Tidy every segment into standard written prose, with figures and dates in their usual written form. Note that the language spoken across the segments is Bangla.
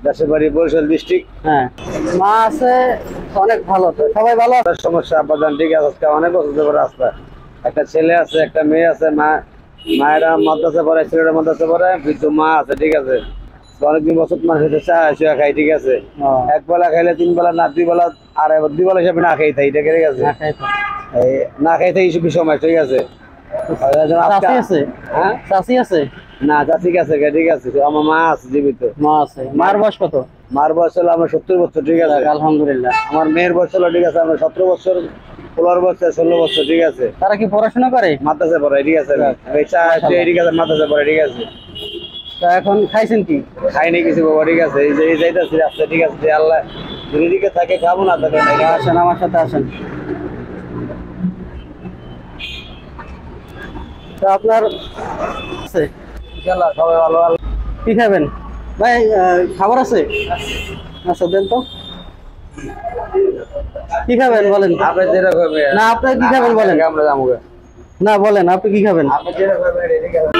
দেশের বাড়ি বরিশাল ডিস্ট্রিক্ট। হ্যাঁ, মা আছে অনেক ভালো, তো সবাই ভালো আছে? সমস্যা আপাতত ঠিক আছে, আজকে অনেক বছর ধরে রাস্তা। একটা ছেলে আছে, একটা মেয়ে আছে। মায়েরা মাদ্রাসা পড়ে, ছেলেরা মাদ্রাসা পড়ে, কিন্তু মা আছে ঠিক আছে। অনেকদিন বছর মানুষের চা খাই ঠিক আছে। এক বেলা খাইলে 3 বেলা না, 2 বেলা আর 2 বেলা হিসাবে না খাই থাই ঠিক আছে। না খাই থাই সময় ঠিক আছে। চাচি আছে? হ্যাঁ, চাচি আছে না, চাচি আছে ঠিক আছে। আমার মা আছে জীবিত। মা আছে। মার বয়স কত? মার বয়স হলো আমার 70 বছর ঠিক আছে। আলহামদুলিল্লাহ। আমার মেয়ের বয়স হলো ঠিক আছে আমার 17 বছর, 15 বছর, 16 বছর ঠিক আছে। তারা কি পড়াশোনা করে? মাদ্রাসা পড়ে ঠিক আছে। ঠিক আছে, মাদ্রাসা পড়ে ঠিক আছে। তো এখন খাইছেন কি? খাইনি কিছু বাবা ঠিক আছে। এই যে যাইতেছি রাস্তা ঠিক আছে। আল্লাহ যদি দিকে থাকে খাবো না তাকে। আসেন আমার সাথে আসেন। তো আপনার আছে ইনশাআল্লাহ সবাই ভালো। কি খাবেন ভাই? খাবার আছে? আচ্ছা দেন তো, কি খাবেন বলেন? আপনি যেটা খাবেন না, আপনি কি খাবেন বলেন? আমরা যাবো। না বলেন, আপনি কি খাবেন? আপনি যেটা খাবেন রেডি খাবেন।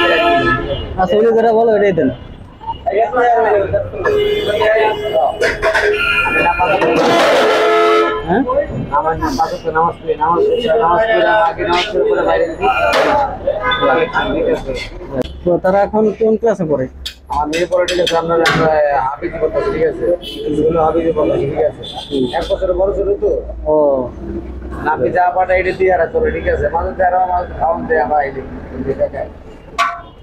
আচ্ছা, উনি যেটা বলো এটাই দেন। হ্যাঁ, আমার নামাজ পড়ে বাইরে দিই। তো তারা এখন কোন ক্লাসে পড়ে? আমার মেয়ে পড়ে ঠিক আছে। আপনার হাবিজি পড়তেছে ঠিক আছে। স্কুলে হাবিজি পড়তেছে ঠিক আছে। 1 বছরের বড় ছোট তো। ও, আপনি যা পাঠা এটা দিয়ে আর চলে ঠিক আছে। মাঝে তেরো মাস খাওয়ান দেয় আমার আইলে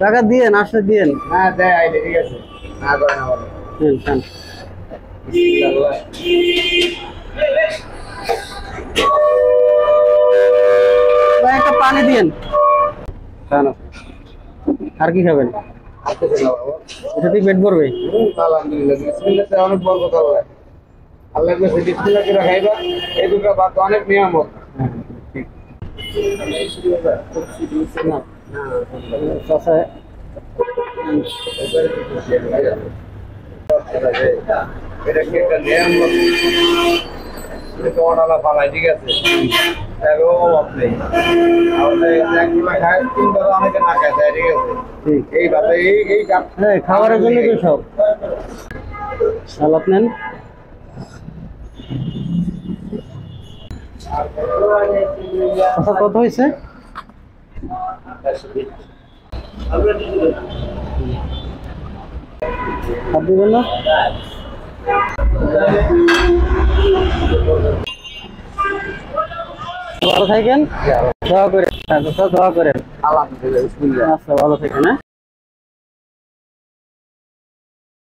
টাকা দিয়েন, আসলে দিয়েন। হ্যাঁ দেয় আইলে ঠিক আছে। না করে না বলে দেন, খান। ভাই, একটা পানি দিয়েন। কেন আর কি খাবেন? এটা দিয়ে পেট ভরবে? আলহামদুলিল্লাহ, বিসমিল্লাহ অনেক বড় কথা বলে। আল্লাহ কাছে বিসমিল্লাহ করে খাইবা। এই দুটো বাদ অনেক নিয়ামত। এটা কি একটা নিয়ামত? এটা ওনারা পালায় ঠিক আছে। এরও অভাব নেই। আমাদের একগুলা খায়, 3 বেলা অনেকে না খায় যায় ঠিক আছে। এই ভাবে এই খাবারের জন্য তো সব। সালাদ নেন। আচ্ছা, কত হয়েছে? হাত দিবেন না? ভালো থাকেন, দোয়া করেন। দোয়া করেন। আলহামদুলিল্লাহ। আচ্ছা, ভালো থাকেন। হ্যাঁ।